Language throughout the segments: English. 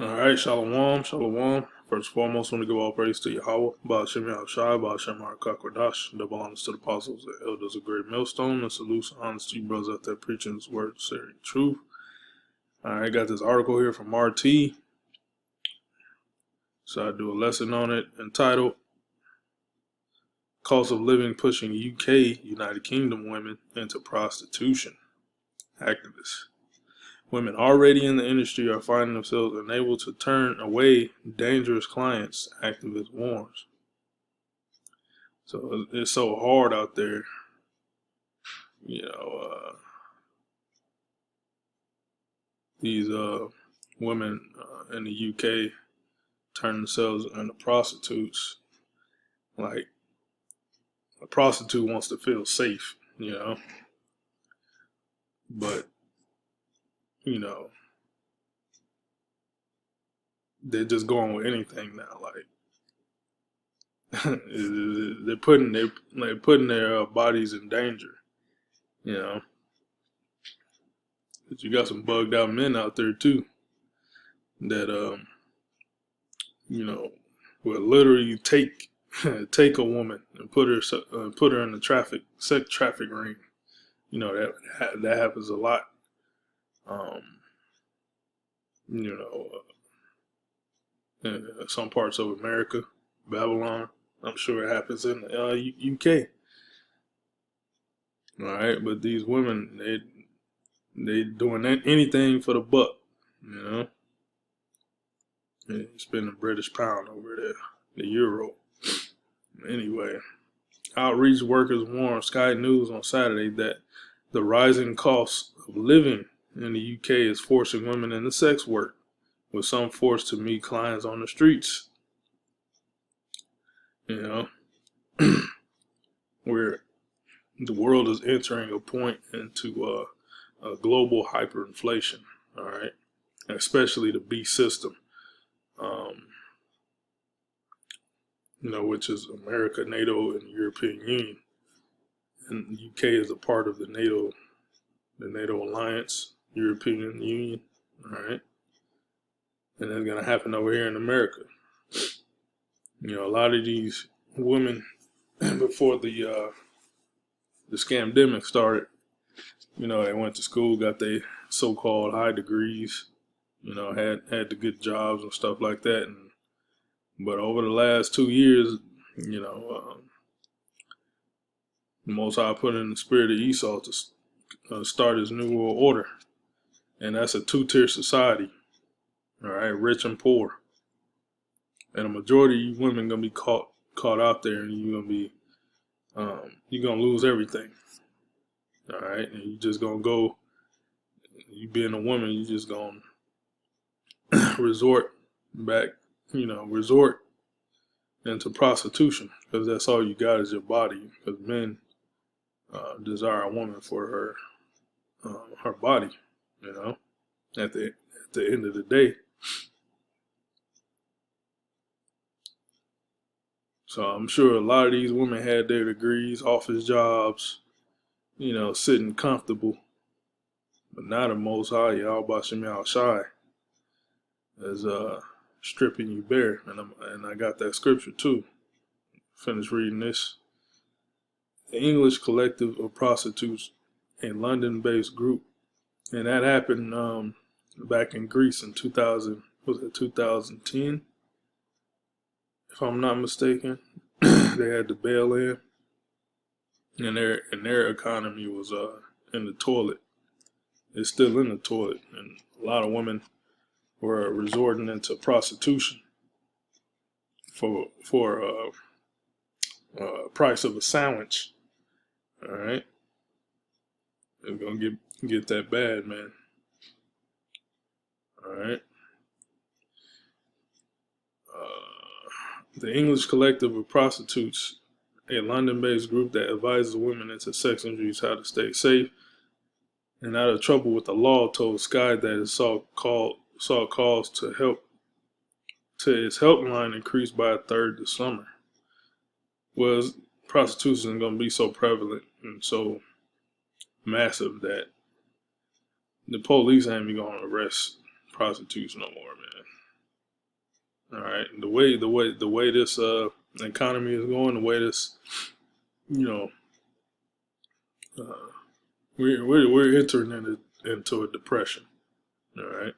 All right, shalom, shalom. First and foremost, I want to give all praise to Yahweh, Ba'ashem Yahushai, Ba'ashem Harakakwadash, double honors to the apostles and elders of Great Millstone, and salutes and honors to you brothers out there preaching this word, sharing truth. All right, I got this article here from RT, so I do a lesson on it entitled Cost of Living Pushing UK, United Kingdom Women into Prostitution. Activists. Women already in the industry are finding themselves unable to turn away dangerous clients, activist warns. So it's so hard out there, these women in the UK turn themselves into prostitutes. Like, a prostitute wants to feel safe, but, they're just going with anything now. Like, they're putting their bodies in danger, But you got some bugged out men out there too that will literally take a woman and put her in the sex traffic ring. That happens a lot. In some parts of America, Babylon. I'm sure it happens in the UK. All right, but these women, they doing anything for the buck, And spend the British pound over there, the euro. Anyway, outreach workers warned Sky News on Saturday that the rising cost of living in the UK is forcing women into sex work, with some forced to meet clients on the streets. Where the world is entering a point into a global hyperinflation, all right, especially the beast system, which is America, NATO, and the European Union. And the UK is a part of the NATO alliance, European Union, all right. And that's going to happen over here in America. A lot of these women, before the scamdemic started, they went to school, got their so-called high degrees, had the good jobs and stuff like that. But over the last 2 years, the Most High put in the spirit of Esau to start his new world order. And that's a two-tier society, all right, rich and poor. And a majority of you women going to be caught out there, and you're going to lose everything. All right. And you just going to go, you being a woman, you just going to resort into prostitution, because that's all you got is your body. Because men desire a woman for her body, at the end of the day. So I'm sure a lot of these women had their degrees, office jobs, sitting comfortable. But now the Most High, Yahweh Ba'ashem Yahushai, is stripping you bare. And I got that scripture too. Finish reading this. The English Collective of Prostitutes, a London-based group, and that happened back in Greece in 2010, if I'm not mistaken. They had to bail in, and their economy was in the toilet. It's still in the toilet, and a lot of women were resorting into prostitution for price of a sandwich. All right, it's gonna get that bad, man. All right. The English Collective of Prostitutes, a London-based group that advises women into sex injuries how to stay safe and out of trouble with the law, told Sky that it saw calls to its helpline increase by a third this summer. Was prostitution going to be so prevalent and so massive that the police ain't even going to arrest prostitutes no more, man. All right, the way this economy is going, the way this, you know, uh, we're entering into a depression. All right,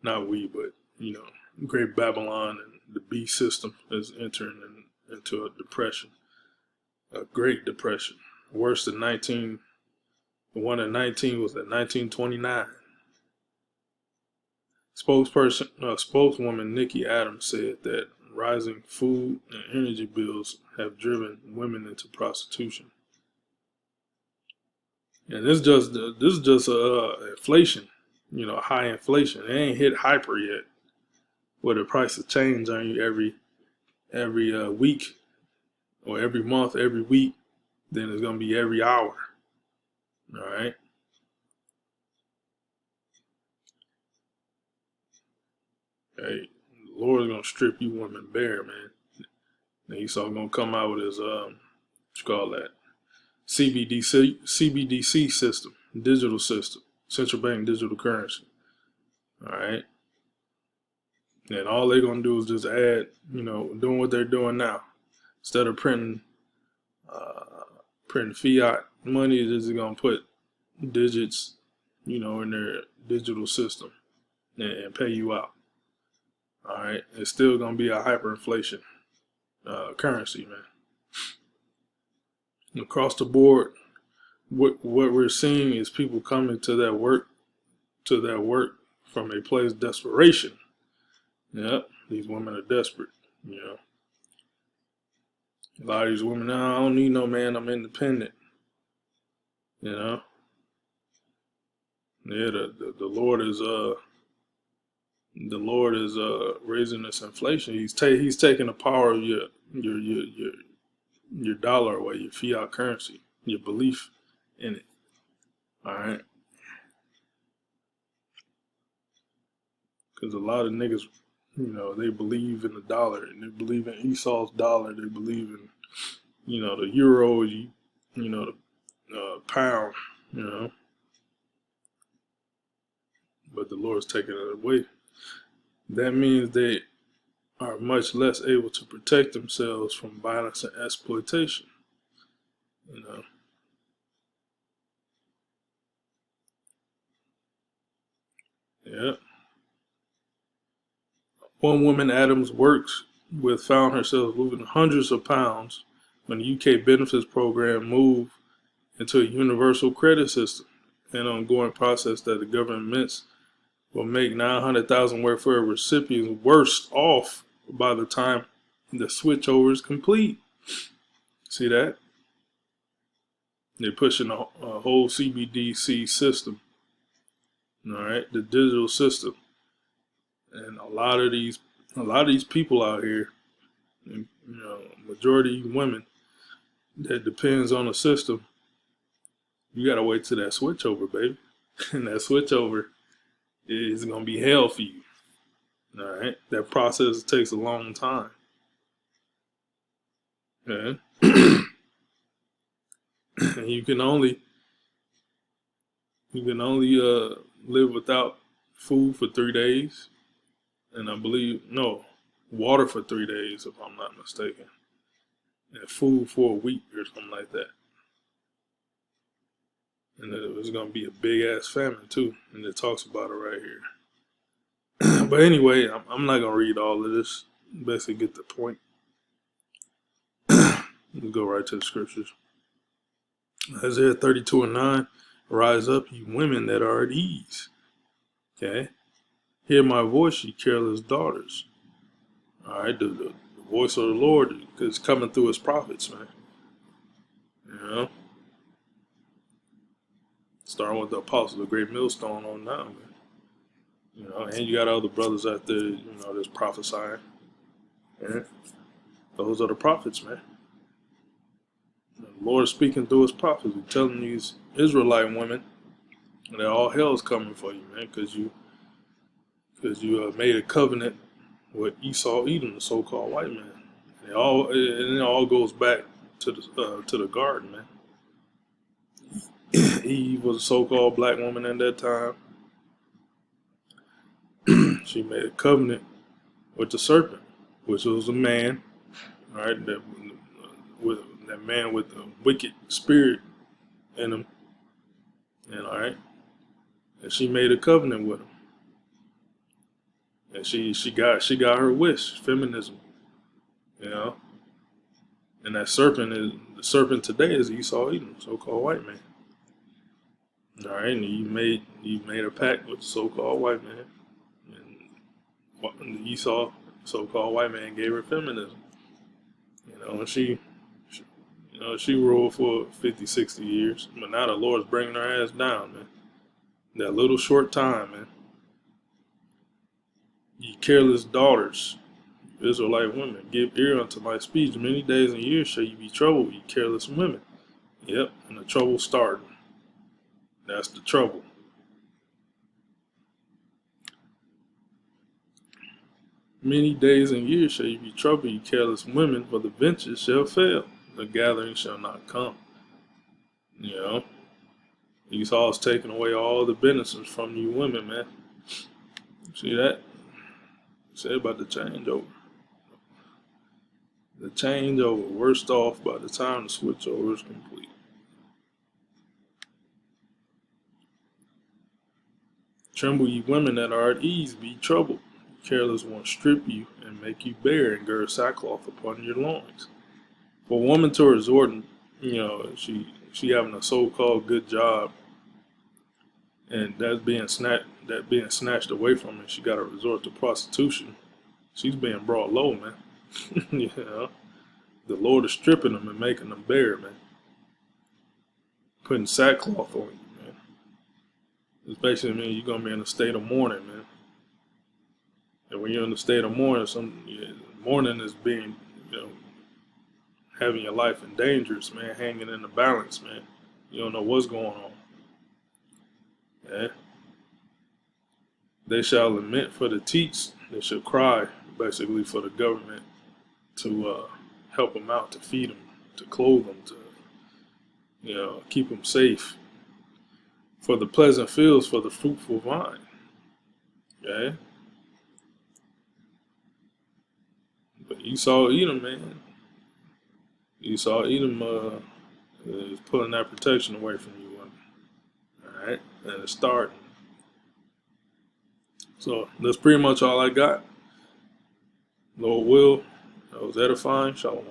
not we, but you know, Great Babylon and the beast system is entering into a depression, a Great Depression, worse than 19. The one in 19 was at 1929. Spokeswoman Nikki Adams said that rising food and energy bills have driven women into prostitution. And this is just inflation, you know, high inflation. It ain't hit hyper yet, where the prices change on you every week or every month, every week. Then it's gonna be every hour. All right. Hey, the Lord's gonna strip you women bare, man. And he's all gonna come out with his what you call that, CBDC system, digital system, central bank digital currency. All right. And all they're gonna do is just add, you know, doing what they're doing now. Instead of uh, printing fiat money, they're just gonna put digits, you know, in their digital system and pay you out. All right. It's still gonna be a hyperinflation currency, man. Across the board, what we're seeing is people coming to that work from a place of desperation. Yep, these women are desperate. You know, a lot of these women, no, I don't need no man. I'm independent. You know, yeah, the Lord is raising this inflation. He's taking the power of your dollar away, your fiat currency, your belief in it. All right, because a lot of niggas, you know, they believe in the dollar and they believe in Esau's dollar. They believe in, you know, the euro, you know, the pound, you know. But the Lord's taking it away. That means they are much less able to protect themselves from violence and exploitation. You know, yeah. One woman Adams works with found herself losing hundreds of pounds when the UK benefits program moved into a universal credit system, an ongoing process that the government will make 900,000 welfare recipients worse off by the time the switchover is complete. See that? They're pushing a whole CBDC system, all right, the digital system, and a lot of these people out here, you know, majority women that depends on the system. You gotta wait till that switchover, baby, and that switchover is gonna be hell for you. All right, that process takes a long time. Okay, and you can only live without food for 3 days, and I believe no water for 3 days, if I'm not mistaken, and food for a week or something like that. And it was gonna be a big ass famine too, and it talks about it right here. But anyway, I'm not gonna read all of this. Basically, get the point. Let's go right to the scriptures. Isaiah 32:9. Rise up, you women that are at ease. Okay, hear my voice, you careless daughters. All right, the voice of the Lord is coming through his prophets, man. You know, starting with the apostles, the great millstone on now, man. You know, and you got other brothers out there, you know, that's prophesying. Yeah. Those are the prophets, man. The Lord is speaking through his prophets. He's telling these Israelite women that all hell is coming for you, man, because you made a covenant with Esau, Edom, the so-called white man. It all goes back to the garden, man. Eve was a so-called black woman at that time. she made a covenant with the serpent, which was a man, all right, with that man with the wicked spirit in him, and all right, and she made a covenant with him, and she got her wish, feminism, you know, and that serpent is the serpent today is Esau Edom, so-called white man, all right, and you made a pact with the so-called white man, and the Esau so-called white man gave her feminism, you know, and she ruled for 50, 60 years, but now the Lord's bringing her ass down, man. That little short time, man. Ye careless daughters, Israelite women, give ear unto my speech. Many days and years shall you be troubled, ye careless women. Yep, and the trouble's starting. That's the trouble. Many days and years shall you be troubled, ye careless women, for the venture shall fail. The gathering shall not come. You know, Esau's taking away all the benefits from you women, man. See that? Say about the changeover. The changeover, worst off by the time the switchover is complete. Tremble, ye women that are at ease, be troubled. Careless ones strip you and make you bare and gird sackcloth upon your loins. For a woman to resort, you know, she having a so-called good job, and that's being snatched away from her. She got to resort to prostitution. She's being brought low, man. You know, the Lord is stripping them and making them bare, man. Putting sackcloth on you, man. This basically means you're gonna be in a state of mourning, man. And when you're in a state of mourning, mourning is being, you know, having your life in danger, man, hanging in the balance, man. You don't know what's going on. Yeah. They shall lament for the teats. They shall cry, basically, for the government to help them out, to feed them, to clothe them, to, you know, keep them safe. For the pleasant fields, for the fruitful vine. Okay? But Esau Edom, man. Esau Edom is pulling that protection away from you women. Alright? And it's starting. So that's pretty much all I got. Lord will, that was edifying. Shalom.